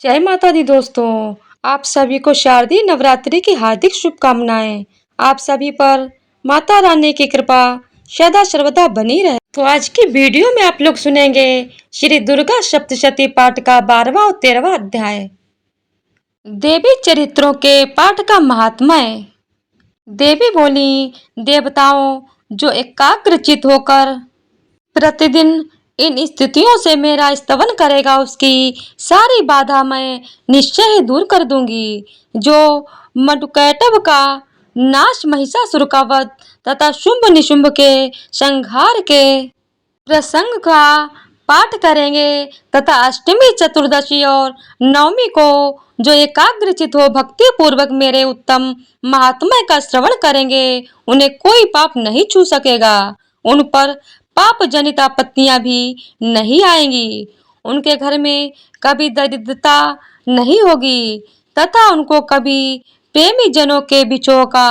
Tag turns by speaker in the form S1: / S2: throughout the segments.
S1: जय माता दी दोस्तों। आप सभी को शारदीय नवरात्रि की हार्दिक शुभकामनाएं। आप सभी पर माता रानी की कृपा सदा सर्वदा बनी रहे। तो आज की वीडियो में आप लोग सुनेंगे श्री दुर्गा सप्तशती पाठ का 12वां और 13वां अध्याय। देवी चरित्रों के पाठ का महात्म्य। देवी बोली, देवताओं जो एकाग्रचित होकर प्रतिदिन इन स्थितियों से मेरा स्तवन करेगा, उसकी सारी बाधा मैं निश्चय ही दूर कर दूंगी। जो मधुकैटभ का नाश, महिषासुर का वध तथा शुंभ निशुंभ के संहार के प्रसंग का पाठ करेंगे तथा अष्टमी, चतुर्दशी और नवमी को जो एकाग्रचित हो भक्ति पूर्वक मेरे उत्तम महात्म्य का श्रवण करेंगे, उन्हें कोई पाप नहीं छू सकेगा। उन पर पाप जनित आपत्तियां भी नहीं आएंगी। उनके घर में कभी दरिद्रता नहीं होगी तथा उनको कभी प्रेमी जनों के विछोह का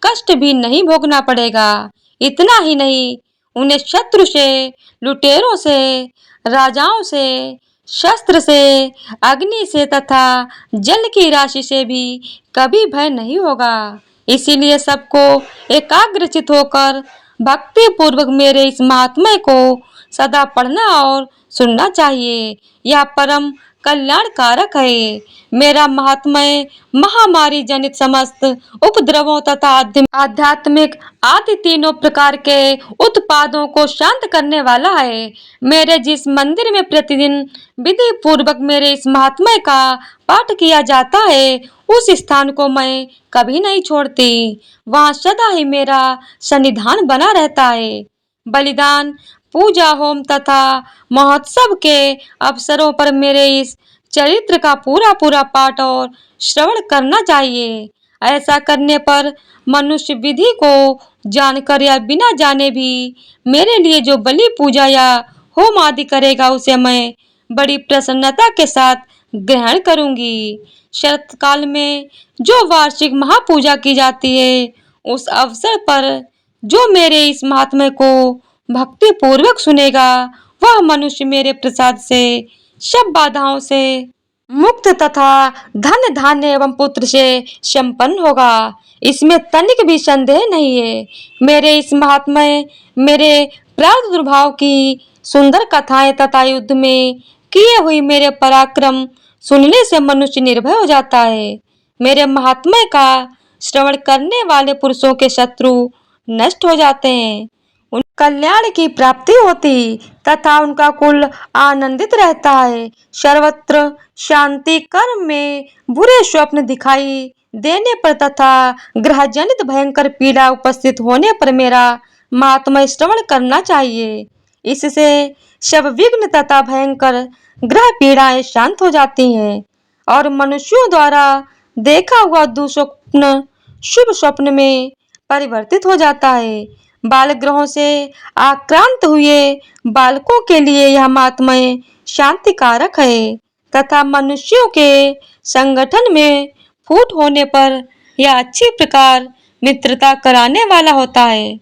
S1: कष्ट भी नहीं भोगना पड़ेगा। इतना ही नहीं, उन्हें शत्रु से, लुटेरों से, राजाओं से, शस्त्र से, अग्नि से तथा जल की राशि से भी कभी भय नहीं होगा। इसीलिए सबको एकाग्रचित होकर भक्ति पूर्वक मेरे इस महात्म्य को सदा पढ़ना और सुनना चाहिए। यह परम कल्याणकारक है। मेरा महात्म्य महामारी जनित समस्त उपद्रवों तथा आध्यात्मिक आदि तीनों प्रकार के उत्पादों को शांत करने वाला है। मेरे जिस मंदिर में प्रतिदिन विधि पूर्वक मेरे इस महात्म्य का पाठ किया जाता है, उस स्थान को मैं कभी नहीं छोड़ती। वहाँ सदा ही मेरा सन्निधान बना रहता है। बलिदान, पूजा, होम तथा महोत्सव के अवसरों पर मेरे इस चरित्र का पूरा पूरा पाठ और श्रवण करना चाहिए। ऐसा करने पर मनुष्य विधि को जानकर या बिना जाने भी मेरे लिए जो बलि, पूजा या होम आदि करेगा, उसे मैं बड़ी प्रसन्नता के साथ ग्रहण करूंगी। शरतकाल में जो वार्षिक महापूजा की जाती है, उस अवसर पर जो मेरे इस महात्म्य को भक्ति पूर्वक सुनेगा, वह मनुष्य मेरे प्रसाद से सब बाधाओं से मुक्त तथा धन, धान्य एवं पुत्र से संपन्न होगा। इसमें तनिक भी संदेह नहीं है। मेरे इस महात्म्य, मेरे प्रादुर्भाव की सुंदर कथाएं तथा युद्ध में किए हुई मेरे पराक्रम सुनने से मनुष्य निर्भय हो जाता है। मेरे महात्म्य का श्रवण करने वाले पुरुषों के शत्रु नष्ट हो जाते हैं, उन कल्याण की प्राप्ति होती तथा उनका कुल आनंदित रहता है। सर्वत्र शांति। कर्म में बुरे स्वप्न दिखाई देने पर तथा ग्रह जनित भयंकर पीड़ा उपस्थित होने पर मेरा महात्म्य श्रवण करना चाहिए। इससे सब विघ्न तथा भयंकर ग्रह पीड़ाएं शांत हो जाती हैं और मनुष्यों द्वारा देखा हुआ दुस्वप्न शुभ स्वप्न में परिवर्तित हो जाता है। बाल ग्रहों से आक्रांत हुए बालकों के लिए यह महात्म्य शांतिकारक है तथा मनुष्यों के संगठन में फूट होने पर यह अच्छी प्रकार मित्रता कराने वाला होता है।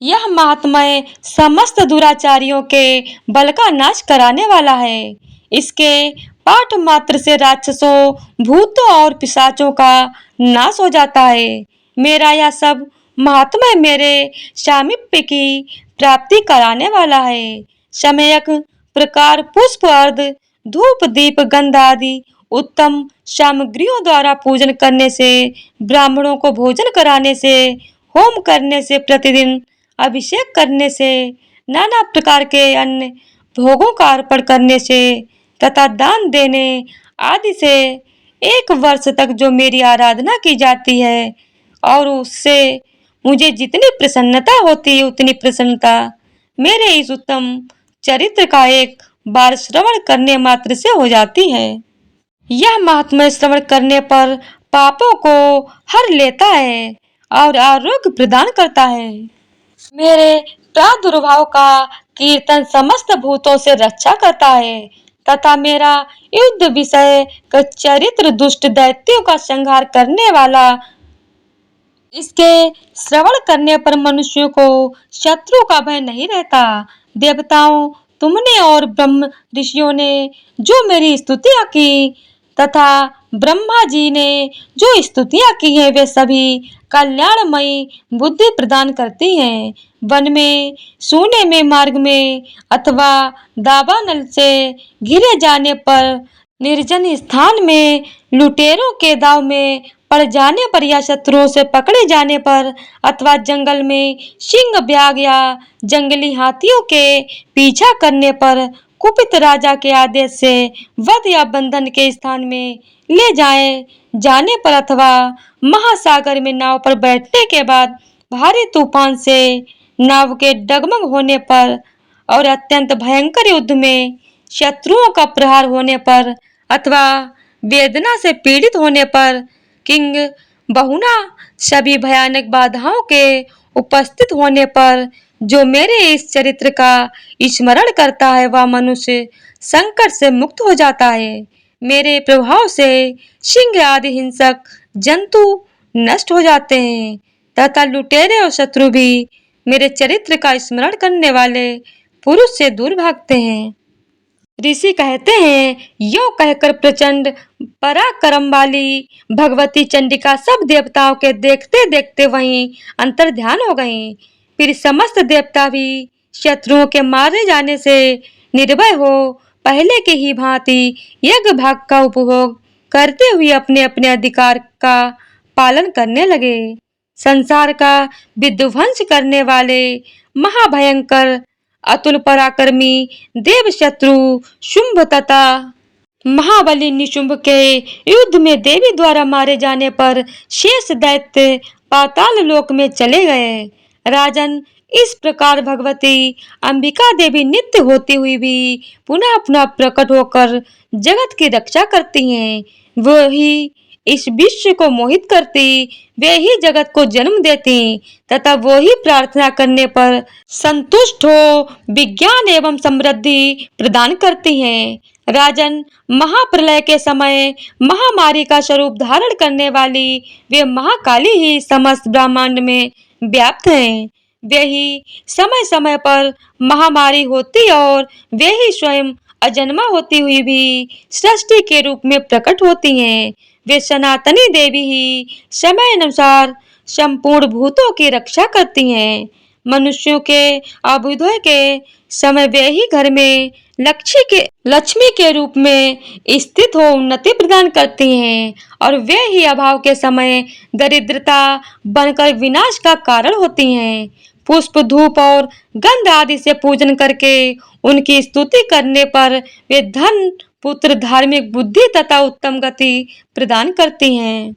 S1: यह महात्म्य समस्त दुराचारियों के बल का नाश कराने वाला है। इसके पाठ मात्र से राक्षसों, भूतों और पिशाचों का नाश हो जाता है। मेरा यह सब महात्म्य मेरे सामीप्य की प्राप्ति कराने वाला है। सम्यक प्रकार पुष्प, अर्ध, धूप, दीप, गंध आदि उत्तम सामग्रियों द्वारा पूजन करने से, ब्राह्मणों को भोजन कराने से, होम करने से, प्रतिदिन अभिषेक करने से, नाना प्रकार के अन्य भोगों का अर्पण करने से तथा दान देने आदि से 1 वर्ष तक जो मेरी आराधना की जाती है और उससे मुझे जितनी प्रसन्नता होती है, उतनी प्रसन्नता मेरे इस उत्तम चरित्र का एक बार श्रवण करने मात्र से हो जाती है। यह महात्म्य श्रवण करने पर पापों को हर लेता है और आरोग्य प्रदान करता है। मेरे प्रादुर्भाव का कीर्तन समस्त भूतों से रक्षा करता है तथा मेरा युद्ध विषय का चरित्र दुष्ट दैत्यों का संहार करने वाला। इसके श्रवण करने पर मनुष्यों को शत्रु का भय नहीं रहता। देवताओं, तुमने और ब्रह्म ऋषियों ने जो मेरी स्तुतियां की तथा ब्रह्मा जी ने जो स्तुतियां की हैं वे सभी कल्याणमयी बुद्धि प्रदान करती हैं। वन में, सोने में, मार्ग में अथवा दावानल से घिरे जाने पर, निर्जन स्थान में, लुटेरों के दाव में पड़ जाने पर या शत्रुओं से पकड़े जाने पर अथवा जंगल में सिंह, व्याघ्र या जंगली हाथियों के पीछा करने पर कुपित राजा के आदेश से वध या बंधन के स्थान में ले जाने पर अथवा महासागर में नाव पर बैठने के बाद भारी तूफान से नाव के डगमग होने पर और अत्यंत भयंकर युद्ध में शत्रुओं का प्रहार होने पर अथवा वेदना से पीड़ित होने पर किंग बहुना सभी भयानक बाधाओं के उपस्थित होने पर जो मेरे इस चरित्र का स्मरण करता है वह मनुष्य संकट से मुक्त हो जाता है। मेरे प्रभाव से सिंह आदि हिंसक जंतु नष्ट हो जाते हैं तथा लुटेरे और शत्रु भी मेरे चरित्र का स्मरण करने वाले पुरुष से दूर भागते हैं। ऋषि कहते हैं, यो कहकर प्रचंड पराक्रम वाली भगवती चंडिका सब देवताओं के देखते देखते वहीं अंतर ध्यान हो गईं। फिर समस्त देवता भी शत्रुओं के मारे जाने से निर्भय हो पहले की ही भांति यज्ञ भाग का उपभोग करते हुए अपने अपने अधिकार का पालन करने लगे। संसार का विध्वंस करने वाले महाभयंकर अतुल पराक्रमी देव शत्रु शुंभ तथा महाबली निशुंभ के युद्ध में देवी द्वारा मारे जाने पर शेष दैत्य पाताल लोक में चले गए। राजन, इस प्रकार भगवती अंबिका देवी नित्य होती हुई भी पुनः पुनः प्रकट होकर जगत की रक्षा करती हैं। वही इस विश्व को मोहित करती, वे ही जगत को जन्म देती तथा वो ही प्रार्थना करने पर संतुष्ट हो विज्ञान एवं समृद्धि प्रदान करती हैं। राजन, महाप्रलय के समय महामारी का स्वरूप धारण करने वाली वे महाकाली ही समस्त ब्रह्मांड में व्याप्त हैं। वे ही समय समय पर महामारी होती और वे ही स्वयं अजन्मा होती हुई भी सृष्टि के रूप में प्रकट होती हैं। वे सनातनी देवी ही समय अनुसार संपूर्ण भूतों की रक्षा करती हैं। मनुष्यों के अभ्युदय के समय वे ही घर में लक्ष्मी के रूप में स्थित हो उन्नति प्रदान करती हैं और वे ही अभाव के समय दरिद्रता बनकर विनाश का कारण होती हैं। पुष्प, धूप और गंध आदि से पूजन करके उनकी स्तुति करने पर वे धन, पुत्र, धार्मिक बुद्धि तथा उत्तम गति प्रदान करती हैं।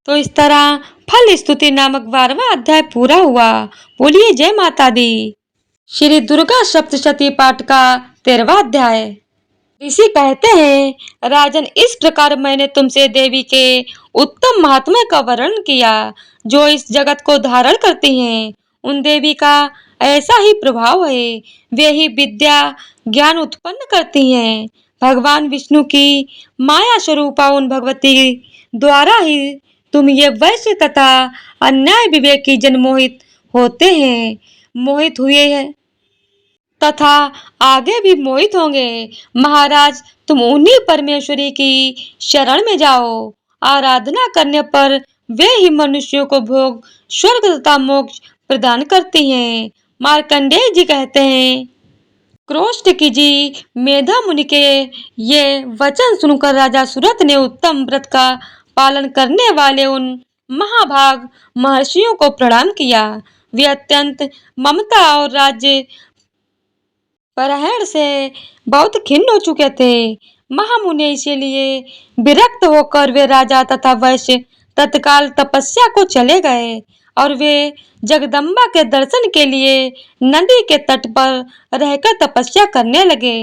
S1: तो इस तरह फल स्तुति नामक 12वां अध्याय पूरा हुआ। बोलिए जय माता दी। श्री दुर्गा सप्तशती पाठ का 13वां अध्याय। ऋषि कहते हैं, राजन, इस प्रकार मैंने तुमसे देवी के उत्तम महात्म्य का वर्णन किया जो इस जगत को धारण करती हैं। उन देवी का ऐसा ही प्रभाव है, वे ही विद्या ज्ञान उत्पन्न करती हैं। भगवान विष्णु की माया स्वरूपा उन भगवती द्वारा ही तुम ये वैश्य तथा अन्याय विवेकी जन मोहित होते हैं, मोहित हुए हैं तथा आगे भी मोहित होंगे। महाराज, तुम उन्हीं परमेश्वरी की शरण में जाओ। आराधना करने पर वे ही मनुष्यों को भोग, स्वर्ग तथा मोक्ष प्रदान करती हैं। मार्कंडेय जी कहते हैं, क्रोष्टकी जी मेधा मुनि के ये वचन सुनकर राजा सुरथ ने उत्तम व्रत का पालन करने वाले उन महाभाग महर्षियों को प्रणाम किया। वे अत्यंत ममता और राज्य परहरण से बहुत खिन्न हो चुके थे। महामुनि इसीलिए विरक्त होकर वे राजा तथा वैश्य तत्काल तपस्या को चले गए और वे जगदम्बा के दर्शन के लिए नदी के तट पर रहकर तपस्या करने लगे।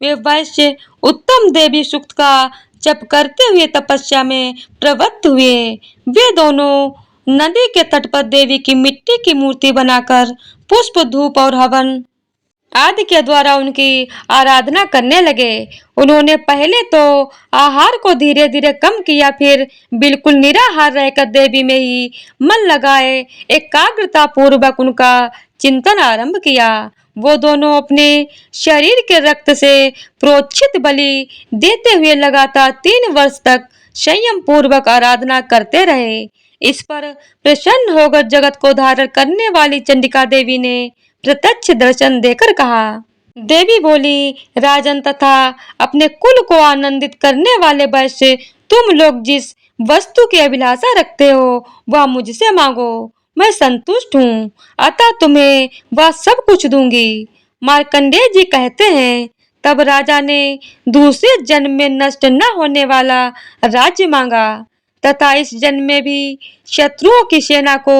S1: वे वैश्य उत्तम देवी सूक्त का जप करते हुए तपस्या में प्रवृत्त हुए। वे दोनों नदी के तट पर देवी की मिट्टी की मूर्ति बनाकर पुष्प, धूप और हवन आदि के द्वारा उनकी आराधना करने लगे। उन्होंने पहले तो आहार को धीरे धीरे कम किया, फिर बिल्कुल निराहार रहकर देवी में ही मन लगाए एकाग्रता पूर्वक उनका चिंतन आरंभ किया। वो दोनों अपने शरीर के रक्त से प्रोक्षित बलि देते हुए लगातार 3 वर्ष तक संयम पूर्वक आराधना करते रहे। इस पर प्रसन्न होकर जगत को धारण करने वाली चंडिका देवी ने प्रत्यक्ष दर्शन देकर कहा। देवी बोली, राजन तथा अपने कुल को आनंदित करने वाले वैश्य, तुम लोग जिस वस्तु की अभिलाषा रखते हो वह मुझसे मांगो, मैं संतुष्ट हूँ, अतः तुम्हें वह सब कुछ दूंगी। मार्कंडेय जी कहते हैं, तब राजा ने दूसरे जन्म में नष्ट न होने वाला राज्य मांगा तथा इस जन्म में भी शत्रुओं की सेना को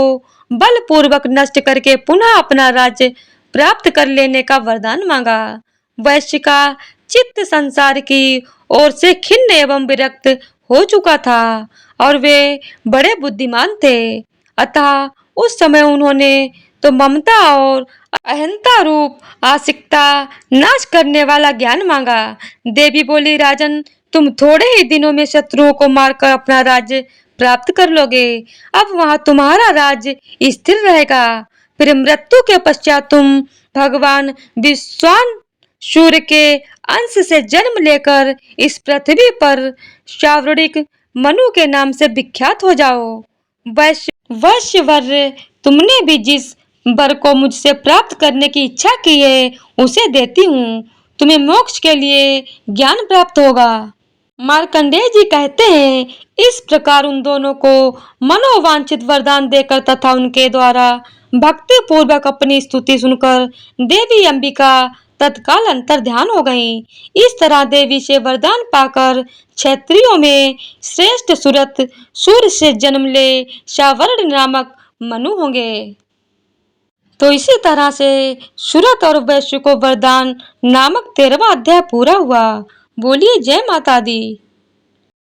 S1: बलपूर्वक नष्ट करके पुनः अपना राज्य प्राप्त कर लेने का वरदान मांगा। वैश्य का चित्त संसार की ओर से खिन्न एवं विरक्त हो चुका था और वे बड़े बुद्धिमान थे, अतः उस समय उन्होंने तो ममता और अहंता रूप आसिकता नाश करने वाला ज्ञान मांगा। देवी बोली, राजन, तुम थोड़े ही दिनों में शत्रुओं को मारकर अपना राज्य प्राप्त कर लोगे। अब वहां तुम्हारा राज्य स्थिर रहेगा। फिर मृत्यु के पश्चात तुम भगवान विश्वान सूर्य के अंश से जन्म लेकर इस पृथ्वी पर शावरणिक मनु के नाम से विख्यात हो जाओ। वैश्यवर्य, तुमने भी जिस वर को मुझसे प्राप्त करने की इच्छा की है उसे देती हूँ। तुम्हें मोक्ष के लिए ज्ञान प्राप्त होगा। मार्कंडेय जी कहते हैं, इस प्रकार उन दोनों को मनोवांछित वरदान देकर तथा उनके द्वारा भक्ति पूर्वक अपनी स्तुति सुनकर देवी अंबिका तत्काल अंतर ध्यान हो गईं। इस तरह देवी से वरदान पाकर क्षत्रियों में श्रेष्ठ सुरत सूर्य से जन्म ले सावर्ण नामक मनु होंगे। तो इसी तरह से सुरत और वैश्य को वरदान नामक 13वां अध्याय पूरा हुआ। बोलिए जय माता दी।